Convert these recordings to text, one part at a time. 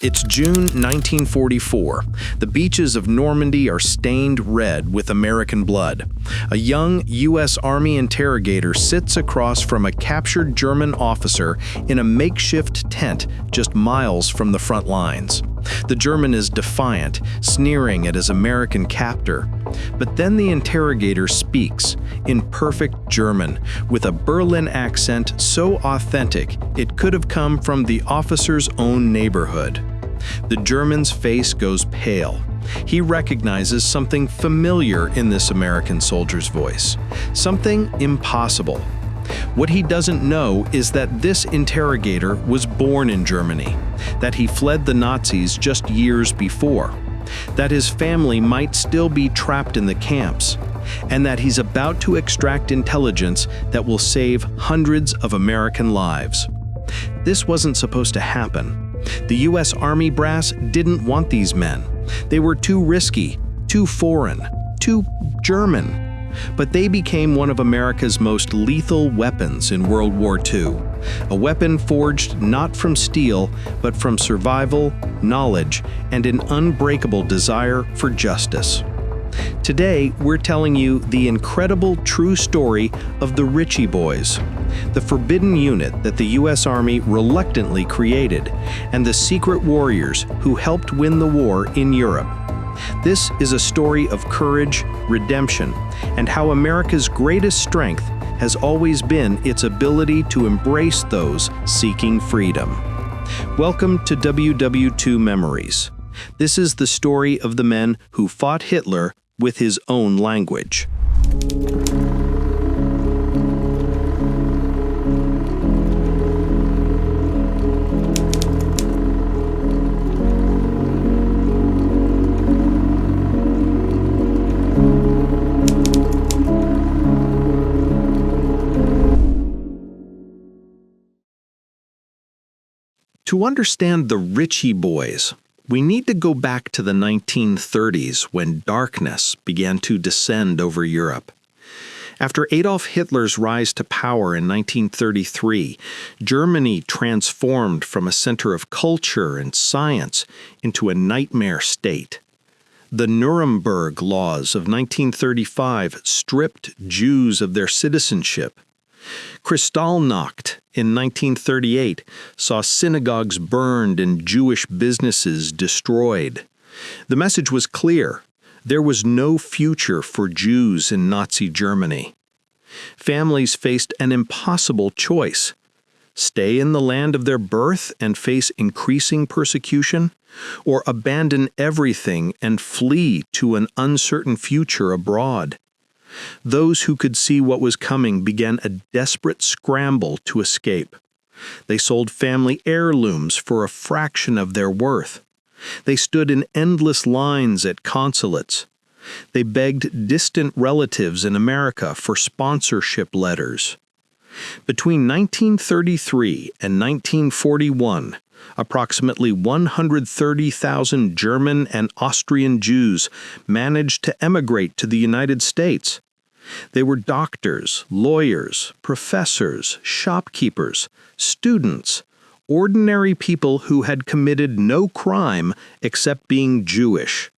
It's June 1944. The beaches of Normandy are stained red with American blood. A young U.S. Army interrogator sits across from a captured German officer in a makeshift tent just miles from the front lines. The German is defiant, sneering at his American captor. But then the interrogator speaks, in perfect German, with a Berlin accent so authentic it could have come from the officer's own neighborhood. The German's face goes pale. He recognizes something familiar in this American soldier's voice, something impossible. What he doesn't know is that this interrogator was born in Germany, that he fled the Nazis just years before, that his family might still be trapped in the camps, and that he's about to extract intelligence that will save hundreds of American lives. This wasn't supposed to happen. The U.S. Army brass didn't want these men. They were too risky, too foreign, too German. But they became one of America's most lethal weapons in World War II, a weapon forged not from steel, but from survival, knowledge, and an unbreakable desire for justice. Today, we're telling you the incredible true story of the Ritchie Boys, the forbidden unit that the U.S. Army reluctantly created, and the secret warriors who helped win the war in Europe. This is a story of courage, redemption, and how America's greatest strength has always been its ability to embrace those seeking freedom. Welcome to WWII Memories. This is the story of the men who fought Hitler with his own language. To understand the Ritchie Boys, we need to go back to the 1930s when darkness began to descend over Europe. After Adolf Hitler's rise to power in 1933, Germany transformed from a center of culture and science into a nightmare state. The Nuremberg laws of 1935 stripped Jews of their citizenship. Kristallnacht in 1938 saw synagogues burned and Jewish businesses destroyed. The message was clear. There was no future for Jews in Nazi Germany. Families faced an impossible choice: stay in the land of their birth and face increasing persecution, or abandon everything and flee to an uncertain future abroad. Those who could see what was coming began a desperate scramble to escape. They sold family heirlooms for a fraction of their worth. They stood in endless lines at consulates. They begged distant relatives in America for sponsorship letters. Between 1933 and 1941, approximately 130,000 German and Austrian Jews managed to emigrate to the United States. They were doctors, lawyers, professors, shopkeepers, students, ordinary people who had committed no crime except being Jewish.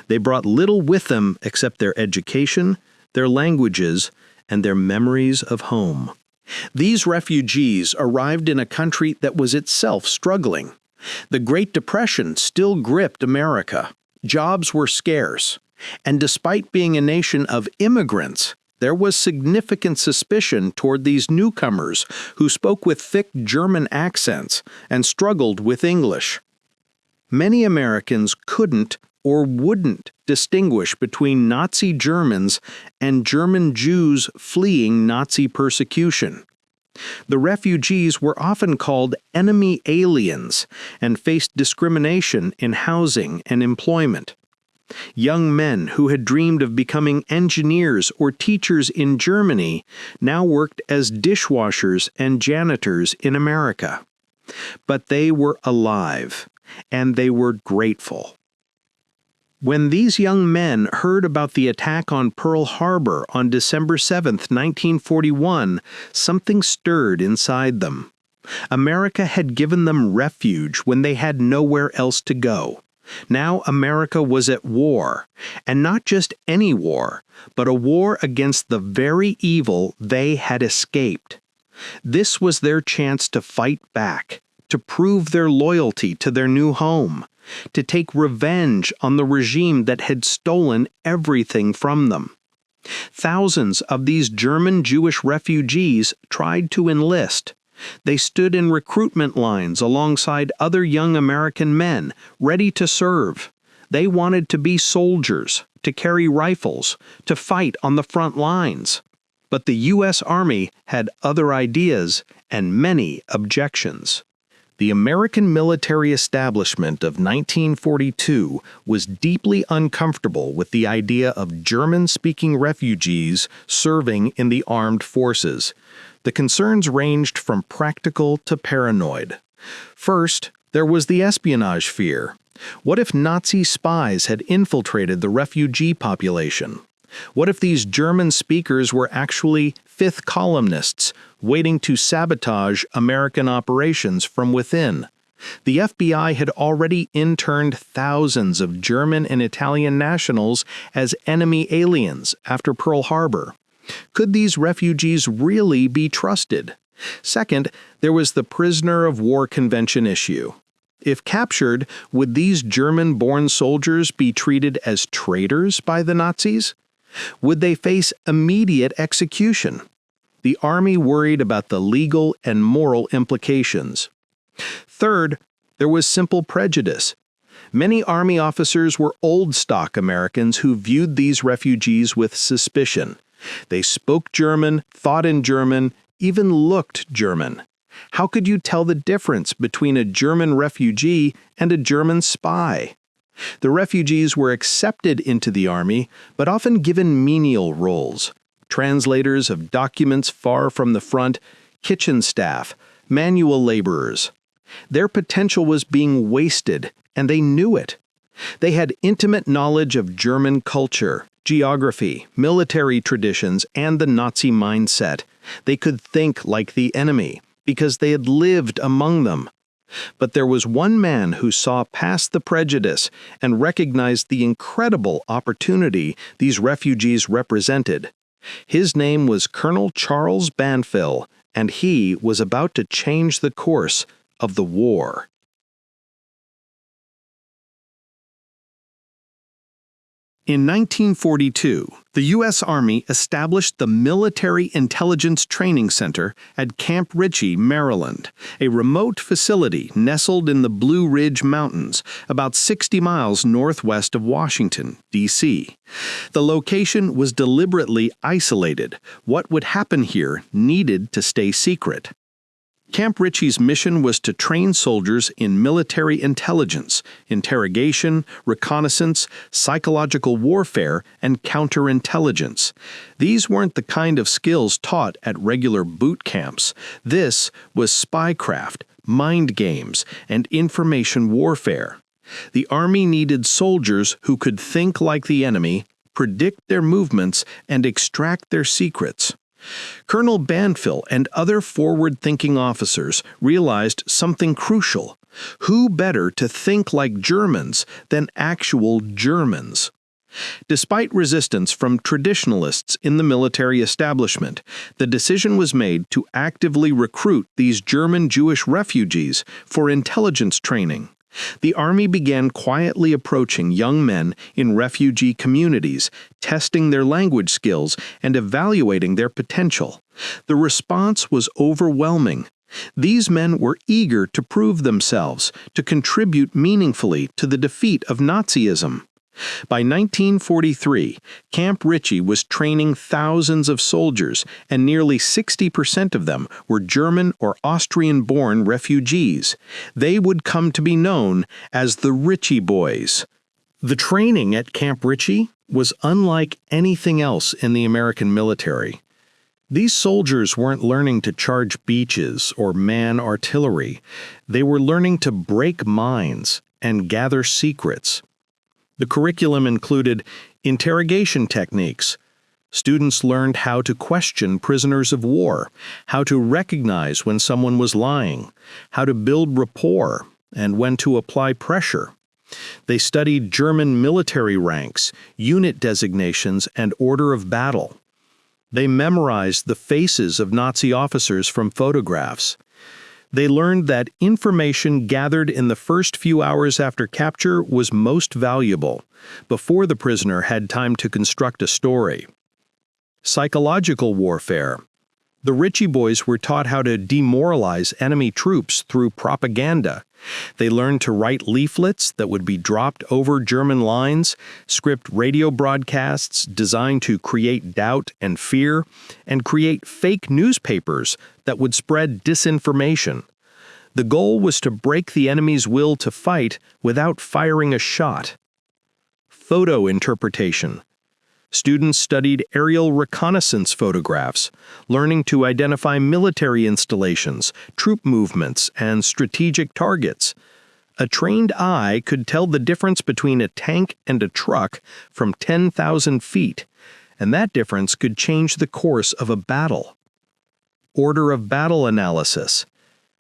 They brought little with them except their education, their languages, and their memories of home. These refugees arrived in a country that was itself struggling. The Great Depression still gripped America. Jobs were scarce. And despite being a nation of immigrants, there was significant suspicion toward these newcomers who spoke with thick German accents and struggled with English. Many Americans couldn't or wouldn't distinguish between Nazi Germans and German Jews fleeing Nazi persecution. The refugees were often called enemy aliens and faced discrimination in housing and employment. Young men who had dreamed of becoming engineers or teachers in Germany now worked as dishwashers and janitors in America. But they were alive, and they were grateful. When these young men heard about the attack on Pearl Harbor on December 7, 1941, something stirred inside them. America had given them refuge when they had nowhere else to go. Now America was at war, and not just any war, but a war against the very evil they had escaped. This was their chance to fight back, to prove their loyalty to their new home, to take revenge on the regime that had stolen everything from them. Thousands of these German Jewish refugees tried to enlist. They stood in recruitment lines alongside other young American men, ready to serve. They wanted to be soldiers, to carry rifles, to fight on the front lines. But the U.S. Army had other ideas and many objections. The American military establishment of 1942 was deeply uncomfortable with the idea of German-speaking refugees serving in the armed forces. The concerns ranged from practical to paranoid. First, there was the espionage fear. What if Nazi spies had infiltrated the refugee population? What if these German speakers were actually fifth columnists waiting to sabotage American operations from within? The FBI had already interned thousands of German and Italian nationals as enemy aliens after Pearl Harbor. Could these refugees really be trusted? Second, there was the prisoner of war convention issue. If captured, would these German-born soldiers be treated as traitors by the Nazis? Would they face immediate execution? The Army worried about the legal and moral implications. Third, there was simple prejudice. Many Army officers were old-stock Americans who viewed these refugees with suspicion. They spoke German, thought in German, even looked German. How could you tell the difference between a German refugee and a German spy? The refugees were accepted into the Army, but often given menial roles. Translators of documents far from the front, kitchen staff, manual laborers. Their potential was being wasted, and they knew it. They had intimate knowledge of German culture, geography, military traditions, and the Nazi mindset. They could think like the enemy, because they had lived among them. But there was one man who saw past the prejudice and recognized the incredible opportunity these refugees represented. His name was Colonel Charles Banfill, and he was about to change the course of the war. In 1942, the U.S. Army established the Military Intelligence Training Center at Camp Ritchie, Maryland, a remote facility nestled in the Blue Ridge Mountains, about 60 miles northwest of Washington, D.C. The location was deliberately isolated. What would happen here needed to stay secret. Camp Ritchie's mission was to train soldiers in military intelligence, interrogation, reconnaissance, psychological warfare, and counterintelligence. These weren't the kind of skills taught at regular boot camps. This was spycraft, mind games, and information warfare. The Army needed soldiers who could think like the enemy, predict their movements, and extract their secrets. Colonel Banfill and other forward-thinking officers realized something crucial. Who better to think like Germans than actual Germans? Despite resistance from traditionalists in the military establishment, the decision was made to actively recruit these German Jewish refugees for intelligence training. The Army began quietly approaching young men in refugee communities, testing their language skills and evaluating their potential. The response was overwhelming. These men were eager to prove themselves, to contribute meaningfully to the defeat of Nazism. By 1943, Camp Ritchie was training thousands of soldiers, and nearly 60% of them were German or Austrian-born refugees. They would come to be known as the Ritchie Boys. The training at Camp Ritchie was unlike anything else in the American military. These soldiers weren't learning to charge beaches or man artillery. They were learning to break minds and gather secrets. The curriculum included interrogation techniques, Students learned how to question prisoners of war, how to recognize when someone was lying, how to build rapport, and when to apply pressure. They studied German military ranks, unit designations, and order of battle. They memorized the faces of Nazi officers from photographs. They learned that information gathered in the first few hours after capture was most valuable, before the prisoner had time to construct a story. Psychological warfare. The Ritchie Boys were taught how to demoralize enemy troops through propaganda. They learned to write leaflets that would be dropped over German lines, script radio broadcasts designed to create doubt and fear, and create fake newspapers that would spread disinformation. The goal was to break the enemy's will to fight without firing a shot. Photo interpretation. Students studied aerial reconnaissance photographs, learning to identify military installations, troop movements, and strategic targets. A trained eye could tell the difference between a tank and a truck from 10,000 feet, and that difference could change the course of a battle. Order of battle analysis.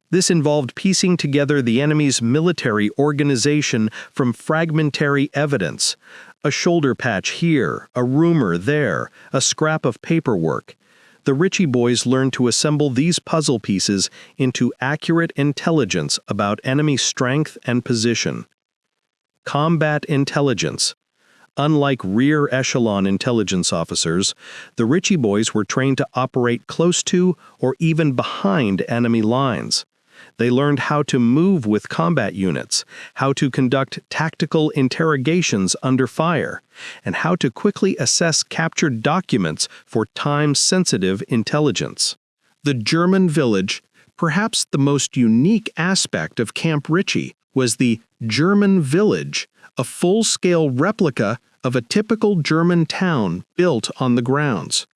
This involved piecing together the enemy's military organization from fragmentary evidence. A shoulder patch here, a rumor there, a scrap of paperwork. The Ritchie Boys learned to assemble these puzzle pieces into accurate intelligence about enemy strength and position. Combat intelligence. Unlike rear echelon intelligence officers, the Ritchie Boys were trained to operate close to or even behind enemy lines. They learned how to move with combat units, how to conduct tactical interrogations under fire, and how to quickly assess captured documents for time-sensitive intelligence. The German village, perhaps the most unique aspect of Camp Ritchie, was the German village, a full-scale replica of a typical German town built on the grounds,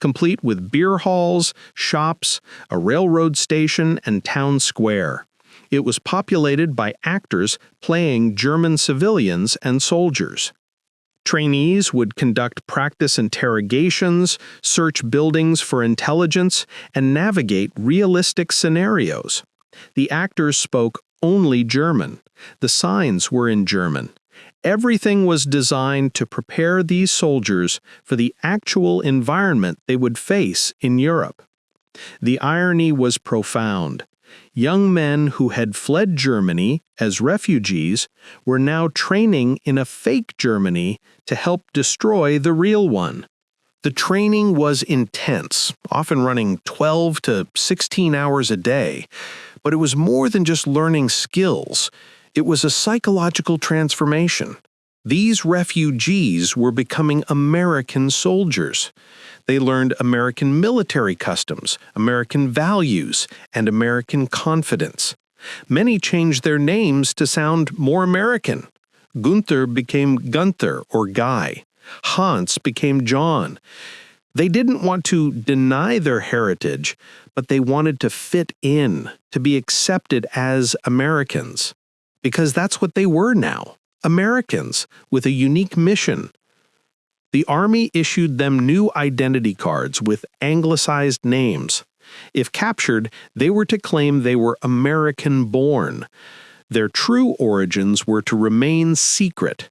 complete with beer halls, shops, a railroad station, and town square. It was populated by actors playing German civilians and soldiers. Trainees would conduct practice interrogations, search buildings for intelligence, and navigate realistic scenarios. The actors spoke only German. The signs were in German. Everything was designed to prepare these soldiers for the actual environment they would face in Europe. The irony was profound. Young men who had fled Germany as refugees were now training in a fake Germany to help destroy the real one. The training was intense, often running 12 to 16 hours a day, but it was more than just learning skills. It was a psychological transformation. These refugees were becoming American soldiers. They learned American military customs, American values, and American confidence. Many changed their names to sound more American. Gunther became Gunther or Guy. Hans became John. They didn't want to deny their heritage, but they wanted to fit in, to be accepted as Americans. Because that's what they were now, Americans with a unique mission. The Army issued them new identity cards with anglicized names. If captured, they were to claim they were American-born. Their true origins were to remain secret.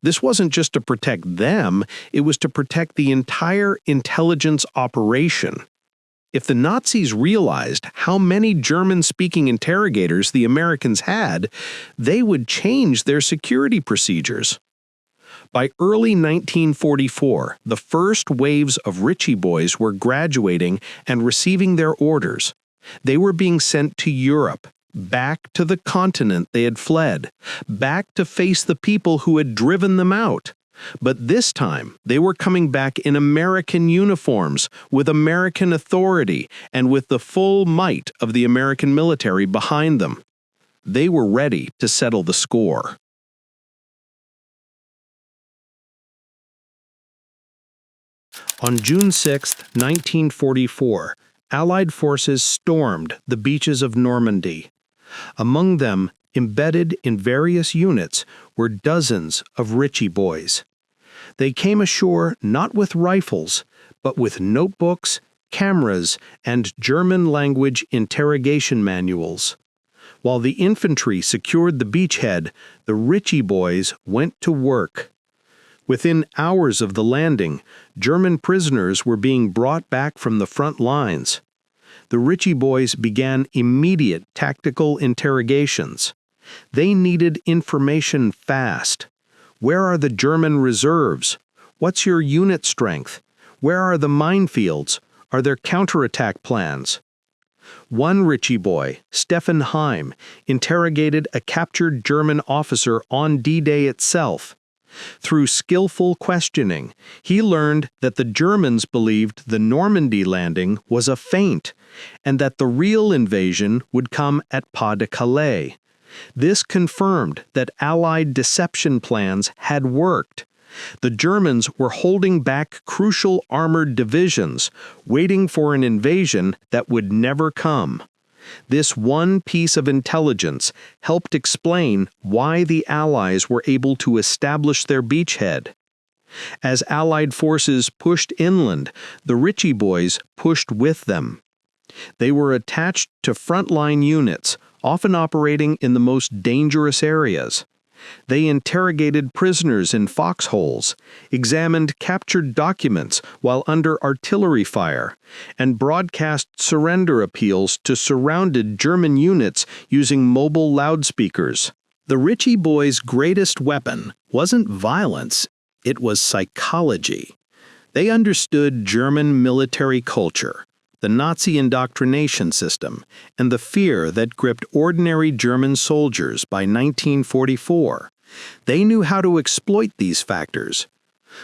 This wasn't just to protect them, it was to protect the entire intelligence operation. If the Nazis realized how many German-speaking interrogators the Americans had, they would change their security procedures. By early 1944, the first waves of Ritchie Boys were graduating and receiving their orders. They were being sent to Europe, back to the continent they had fled, back to face the people who had driven them out. But this time, they were coming back in American uniforms, with American authority, and with the full might of the American military behind them. They were ready to settle the score. On June 6, 1944, Allied forces stormed the beaches of Normandy. Among them, embedded in various units, were dozens of Ritchie Boys. They came ashore not with rifles, but with notebooks, cameras, and German-language interrogation manuals. While the infantry secured the beachhead, the Ritchie Boys went to work. Within hours of the landing, German prisoners were being brought back from the front lines. The Ritchie Boys began immediate tactical interrogations. They needed information fast. Where are the German reserves? What's your unit strength? Where are the minefields? Are there counterattack plans? One Ritchie boy, Stefan Heim, interrogated a captured German officer on D-Day itself. Through skillful questioning, he learned that the Germans believed the Normandy landing was a feint, and that the real invasion would come at Pas de Calais. This confirmed that Allied deception plans had worked. The Germans were holding back crucial armored divisions, waiting for an invasion that would never come. This one piece of intelligence helped explain why the Allies were able to establish their beachhead. As Allied forces pushed inland, the Ritchie Boys pushed with them. They were attached to frontline units, often operating in the most dangerous areas. They interrogated prisoners in foxholes, examined captured documents while under artillery fire, and broadcast surrender appeals to surrounded German units using mobile loudspeakers. The Ritchie Boys' greatest weapon wasn't violence, it was psychology. They understood German military culture, the Nazi indoctrination system, and the fear that gripped ordinary German soldiers by 1944. They knew how to exploit these factors.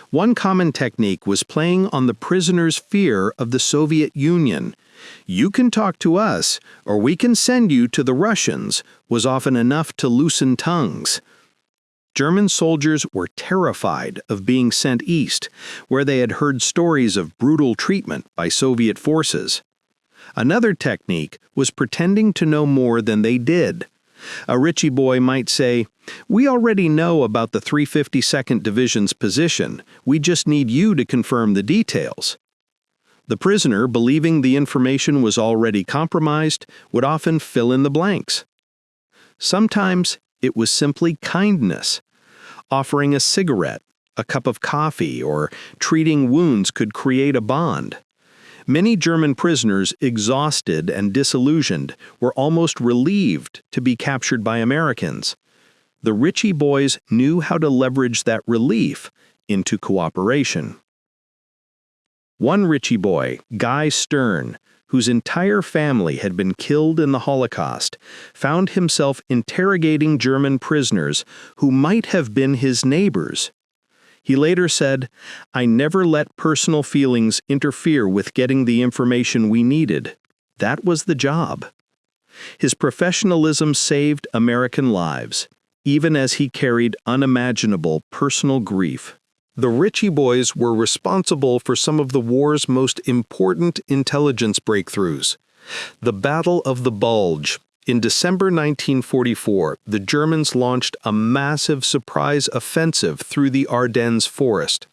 One common technique was playing on the prisoners' fear of the Soviet Union. "You can talk to us, or we can send you to the Russians," was often enough to loosen tongues. German soldiers were terrified of being sent east, where they had heard stories of brutal treatment by Soviet forces. Another technique was pretending to know more than they did. A Ritchie boy might say, "We already know about the 352nd Division's position. We just need you to confirm the details." The prisoner, believing the information was already compromised, would often fill in the blanks. Sometimes it was simply kindness. Offering a cigarette, a cup of coffee, or treating wounds could create a bond. Many German prisoners, exhausted and disillusioned, were almost relieved to be captured by Americans. The Ritchie Boys knew how to leverage that relief into cooperation. One Ritchie boy, Guy Stern, whose entire family had been killed in the Holocaust, found himself interrogating German prisoners who might have been his neighbors. He later said, "I never let personal feelings interfere with getting the information we needed. That was the job." His professionalism saved American lives, even as he carried unimaginable personal grief. The Ritchie Boys were responsible for some of the war's most important intelligence breakthroughs. The Battle of the Bulge. In December 1944, the Germans launched a massive surprise offensive through the Ardennes forest.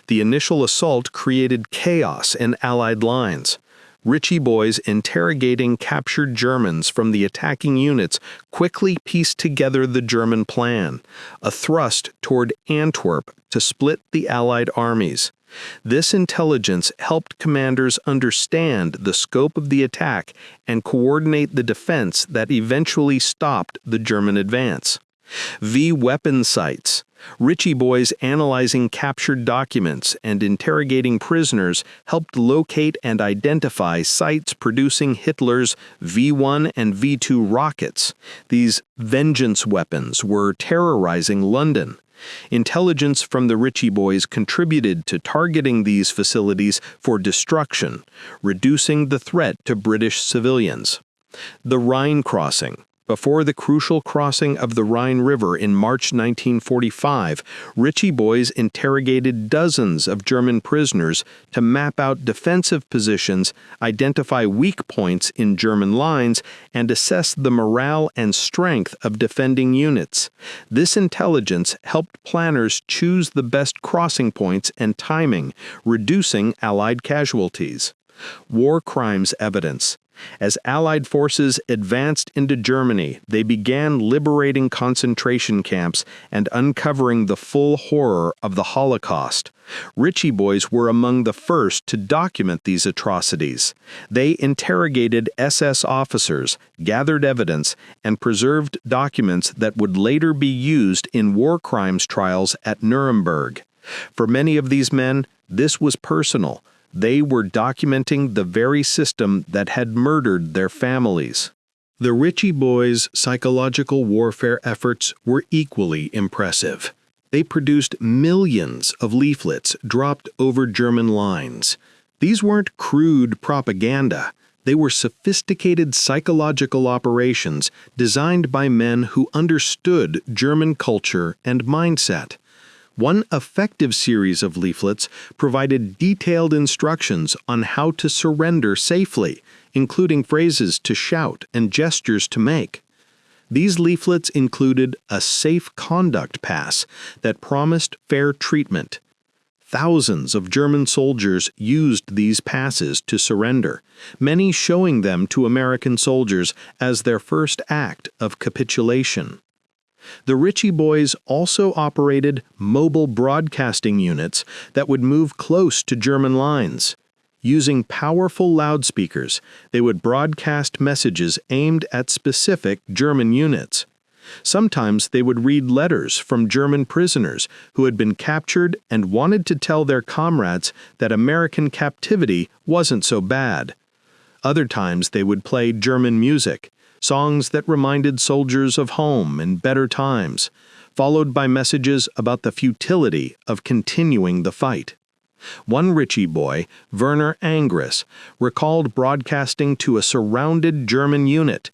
The initial assault created chaos in Allied lines. Ritchie Boys interrogating captured Germans from the attacking units quickly pieced together the German plan, a thrust toward Antwerp to split the Allied armies. This intelligence helped commanders understand the scope of the attack and coordinate the defense that eventually stopped the German advance. V-weapon sites. Ritchie Boys analyzing captured documents and interrogating prisoners helped locate and identify sites producing Hitler's V-1 and V-2 rockets. These vengeance weapons were terrorizing London. Intelligence from the Ritchie Boys contributed to targeting these facilities for destruction, reducing the threat to British civilians. The Rhine crossing. Before the crucial crossing of the Rhine River in March 1945, Ritchie Boys interrogated dozens of German prisoners to map out defensive positions, identify weak points in German lines, and assess the morale and strength of defending units. This intelligence helped planners choose the best crossing points and timing, reducing Allied casualties. War crimes evidence. As Allied forces advanced into Germany, they began liberating concentration camps and uncovering the full horror of the Holocaust. Ritchie Boys were among the first to document these atrocities. They interrogated SS officers, gathered evidence, and preserved documents that would later be used in war crimes trials at Nuremberg. For many of these men, this was personal. They were documenting the very system that had murdered their families. The Ritchie Boys' psychological warfare efforts were equally impressive. They produced millions of leaflets dropped over German lines. These weren't crude propaganda. They were sophisticated psychological operations designed by men who understood German culture and mindset. One effective series of leaflets provided detailed instructions on how to surrender safely, including phrases to shout and gestures to make. These leaflets included a safe conduct pass that promised fair treatment. Thousands of German soldiers used these passes to surrender, many showing them to American soldiers as their first act of capitulation. The Ritchie Boys also operated mobile broadcasting units that would move close to German lines. Using powerful loudspeakers, they would broadcast messages aimed at specific German units. Sometimes they would read letters from German prisoners who had been captured and wanted to tell their comrades that American captivity wasn't so bad. Other times they would play German music, songs that reminded soldiers of home and better times, followed by messages about the futility of continuing the fight. One Ritchie boy, Werner Angris, recalled broadcasting to a surrounded German unit.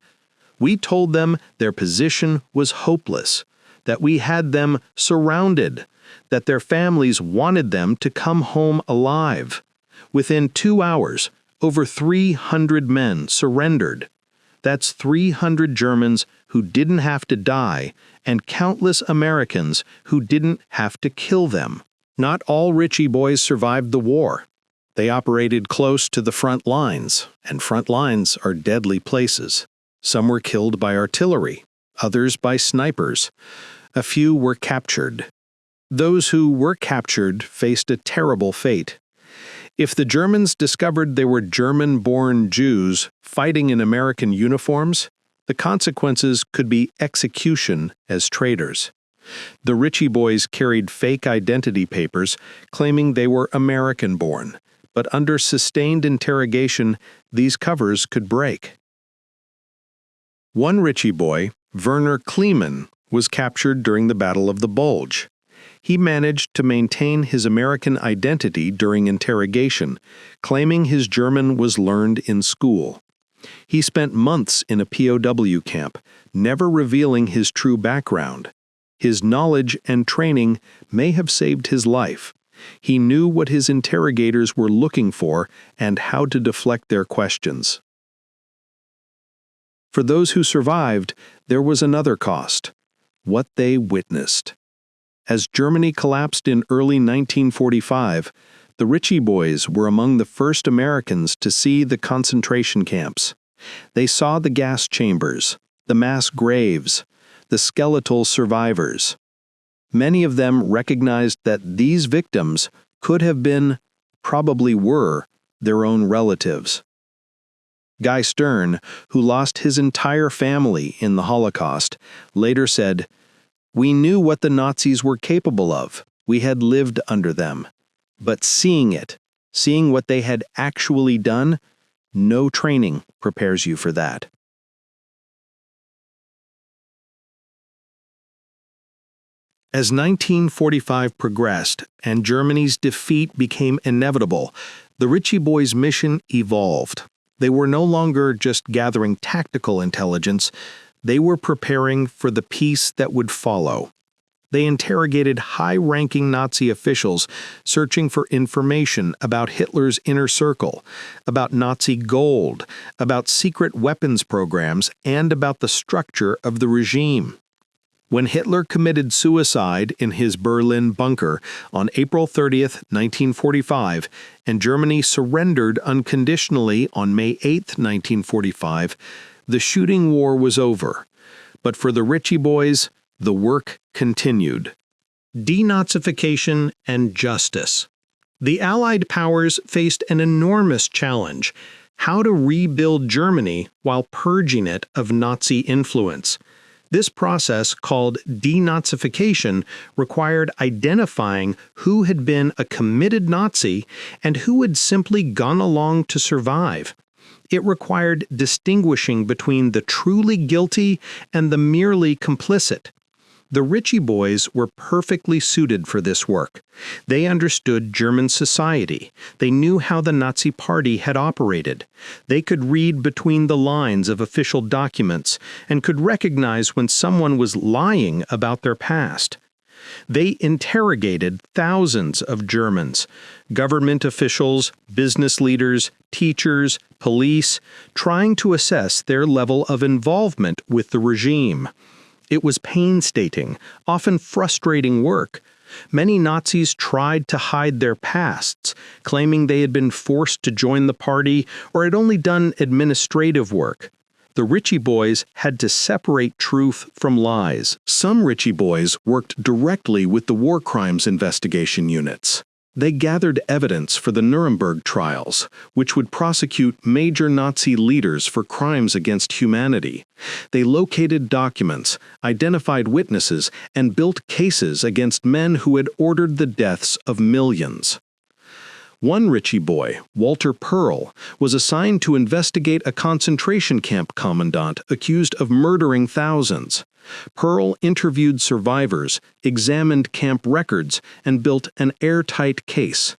"We told them their position was hopeless, that we had them surrounded, that their families wanted them to come home alive. Within 2 hours, over 300 men surrendered. That's 300 Germans who didn't have to die, and countless Americans who didn't have to kill them." Not all Ritchie Boys survived the war. They operated close to the front lines, and front lines are deadly places. Some were killed by artillery, others by snipers. A few were captured. Those who were captured faced a terrible fate. If the Germans discovered they were German-born Jews fighting in American uniforms, the consequences could be execution as traitors. The Ritchie Boys carried fake identity papers claiming they were American-born, but under sustained interrogation, these covers could break. One Ritchie boy, Werner Kleemann, was captured during the Battle of the Bulge. He managed to maintain his American identity during interrogation, claiming his German was learned in school. He spent months in a POW camp, never revealing his true background. His knowledge and training may have saved his life. He knew what his interrogators were looking for and how to deflect their questions. For those who survived, there was another cost: what they witnessed. As Germany collapsed in early 1945, the Ritchie Boys were among the first Americans to see the concentration camps. They saw the gas chambers, the mass graves, the skeletal survivors. Many of them recognized that these victims could have been, probably were, their own relatives. Guy Stern, who lost his entire family in the Holocaust, later said, "We knew what the Nazis were capable of. We had lived under them. But seeing it, seeing what they had actually done, no training prepares you for that." As 1945 progressed and Germany's defeat became inevitable, the Ritchie Boys' mission evolved. They were no longer just gathering tactical intelligence, They were preparing for the peace that would follow. They interrogated high-ranking Nazi officials searching for information about Hitler's inner circle, about Nazi gold, about secret weapons programs, and about the structure of the regime. When Hitler committed suicide in his Berlin bunker on April 30, 1945, and Germany surrendered unconditionally on May 8, 1945, the shooting war was over. But for the Ritchie Boys, the work continued. Denazification and justice. The Allied powers faced an enormous challenge: how to rebuild Germany while purging it of Nazi influence. This process, called denazification, required identifying who had been a committed Nazi and who had simply gone along to survive. It required distinguishing between the truly guilty and the merely complicit. The Ritchie Boys were perfectly suited for this work. They understood German society. They knew how the Nazi Party had operated. They could read between the lines of official documents and could recognize when someone was lying about their past. They interrogated thousands of Germans, government officials, business leaders, teachers, police, trying to assess their level of involvement with the regime. It was painstaking, often frustrating work. Many Nazis tried to hide their pasts, claiming they had been forced to join the party or had only done administrative work. The Ritchie Boys had to separate truth from lies. Some Ritchie Boys worked directly with the war crimes investigation units. They gathered evidence for the Nuremberg trials, which would prosecute major Nazi leaders for crimes against humanity. They located documents, identified witnesses, and built cases against men who had ordered the deaths of millions. One Ritchie boy, Walter Pearl, was assigned to investigate a concentration camp commandant accused of murdering thousands. Pearl interviewed survivors, examined camp records, and built an airtight case.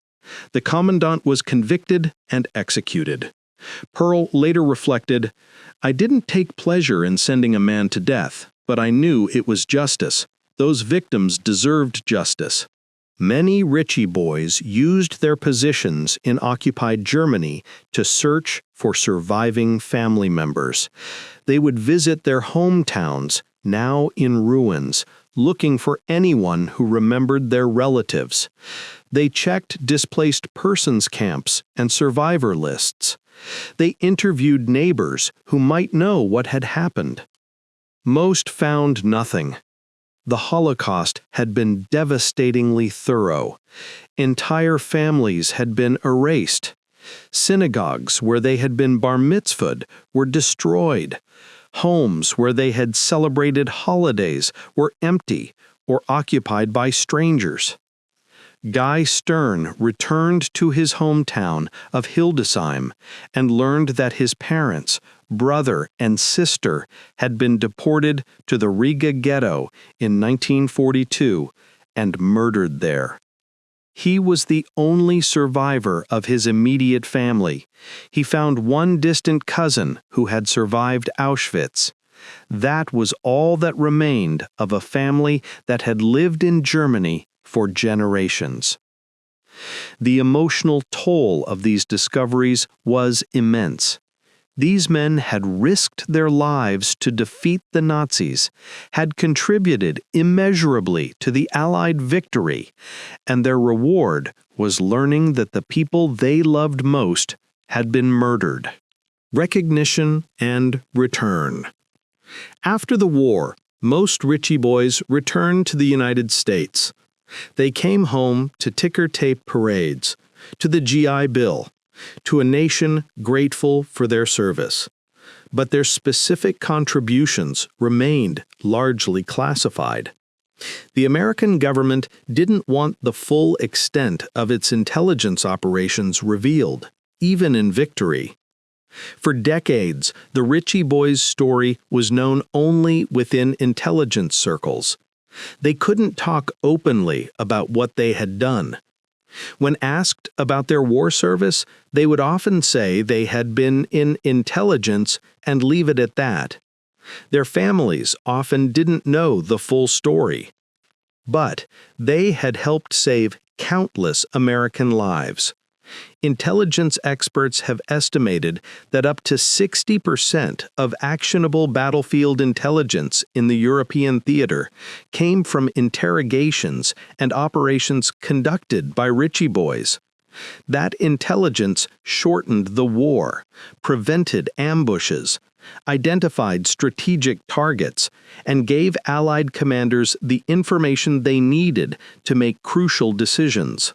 The commandant was convicted and executed. Pearl later reflected, "I didn't take pleasure in sending a man to death, but I knew it was justice. Those victims deserved justice." Many Ritchie Boys used their positions in occupied Germany to search for surviving family members. They would visit their hometowns, now in ruins, looking for anyone who remembered their relatives. They checked displaced persons camps and survivor lists. They interviewed neighbors who might know what had happened. Most found nothing. The Holocaust had been devastatingly thorough. Entire families had been erased. Synagogues where they had been bar mitzvahed were destroyed. Homes where they had celebrated holidays were empty or occupied by strangers. Guy Stern returned to his hometown of Hildesheim and learned that his parents, brother, and sister had been deported to the Riga ghetto in 1942 and murdered there. He was the only survivor of his immediate family. He found one distant cousin who had survived Auschwitz. That was all that remained of a family that had lived in Germany for generations. The emotional toll of these discoveries was immense. These men had risked their lives to defeat the Nazis, had contributed immeasurably to the Allied victory, and their reward was learning that the people they loved most had been murdered. Recognition and return. After the war, most Ritchie Boys returned to the United States. They came home to ticker-tape parades, to the GI Bill, to a nation grateful for their service. But their specific contributions remained largely classified. The American government didn't want the full extent of its intelligence operations revealed, even in victory. For decades, the Ritchie Boys' story was known only within intelligence circles. They couldn't talk openly about what they had done. When asked about their war service, they would often say they had been in intelligence and leave it at that. Their families often didn't know the full story. But they had helped save countless American lives. Intelligence experts have estimated that up to 60% of actionable battlefield intelligence in the European theater came from interrogations and operations conducted by Ritchie Boys. That intelligence shortened the war, prevented ambushes, identified strategic targets, and gave Allied commanders the information they needed to make crucial decisions.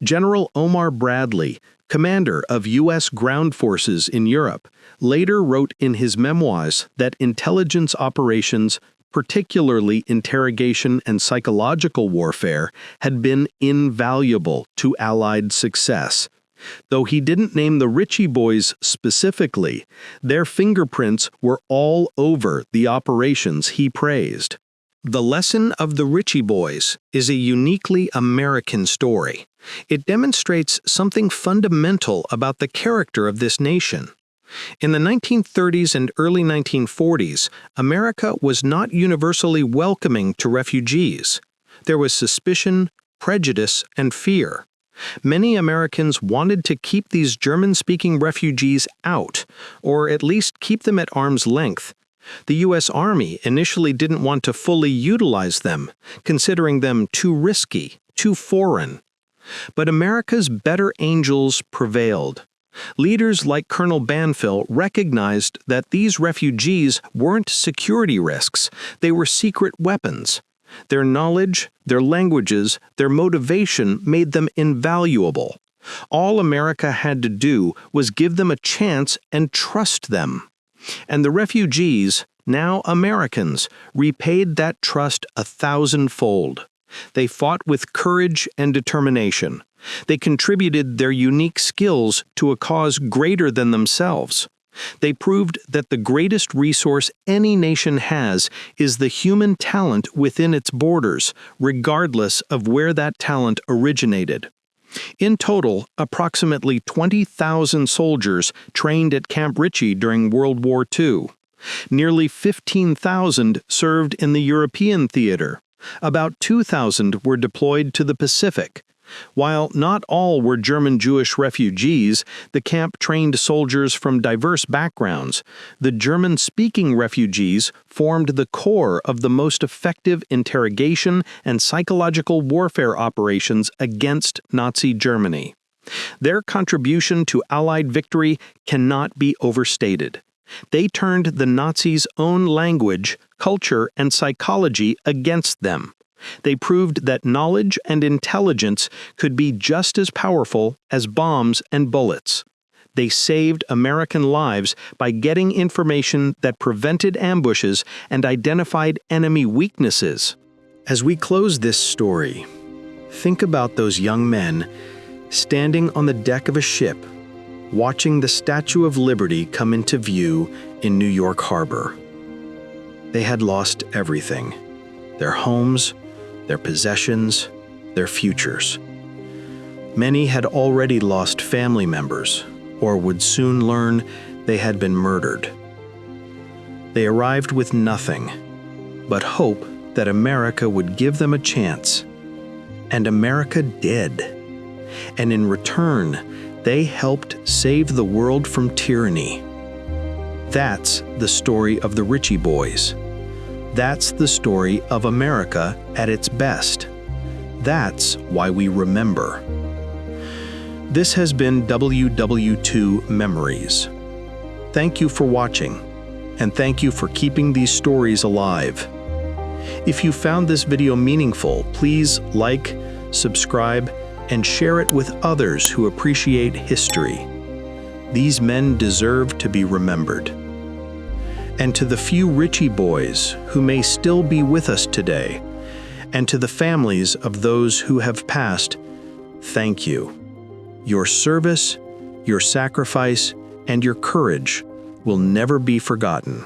General Omar Bradley, commander of U.S. ground forces in Europe, later wrote in his memoirs that intelligence operations, particularly interrogation and psychological warfare, had been invaluable to Allied success. Though he didn't name the Ritchie Boys specifically, their fingerprints were all over the operations he praised. The Lesson of the Ritchie Boys is a uniquely American story. It demonstrates something fundamental about the character of this nation. In the 1930s and early 1940s, America was not universally welcoming to refugees. There was suspicion, prejudice, and fear. Many Americans wanted to keep these German-speaking refugees out, or at least keep them at arm's length. The U.S. Army initially didn't want to fully utilize them, considering them too risky, too foreign. But America's better angels prevailed. Leaders like Colonel Banfield recognized that these refugees weren't security risks, they were secret weapons. Their knowledge, their languages, their motivation made them invaluable. All America had to do was give them a chance and trust them. And the refugees, now Americans, repaid that trust 1,000-fold. They fought with courage and determination. They contributed their unique skills to a cause greater than themselves. They proved that the greatest resource any nation has is the human talent within its borders, regardless of where that talent originated. In total, approximately 20,000 soldiers trained at Camp Ritchie during World War II. Nearly 15,000 served in the European theater. About 2,000 were deployed to the Pacific. While not all were German Jewish refugees, the camp trained soldiers from diverse backgrounds. The German-speaking refugees formed the core of the most effective interrogation and psychological warfare operations against Nazi Germany. Their contribution to Allied victory cannot be overstated. They turned the Nazis' own language, culture, and psychology against them. They proved that knowledge and intelligence could be just as powerful as bombs and bullets. They saved American lives by getting information that prevented ambushes and identified enemy weaknesses. As we close this story, think about those young men standing on the deck of a ship, watching the Statue of Liberty come into view in New York Harbor. They had lost everything: their homes, their possessions, their futures. Many had already lost family members, or would soon learn they had been murdered. They arrived with nothing but hope that America would give them a chance. And America did. And in return, they helped save the world from tyranny. That's the story of the Ritchie Boys. That's the story of America at its best. That's why we remember. This has been WWII Memories. Thank you for watching, and thank you for keeping these stories alive. If you found this video meaningful, please like, subscribe, and share it with others who appreciate history. These men deserve to be remembered. And to the few Ritchie Boys who may still be with us today, and to the families of those who have passed, thank you. Your service, your sacrifice, and your courage will never be forgotten.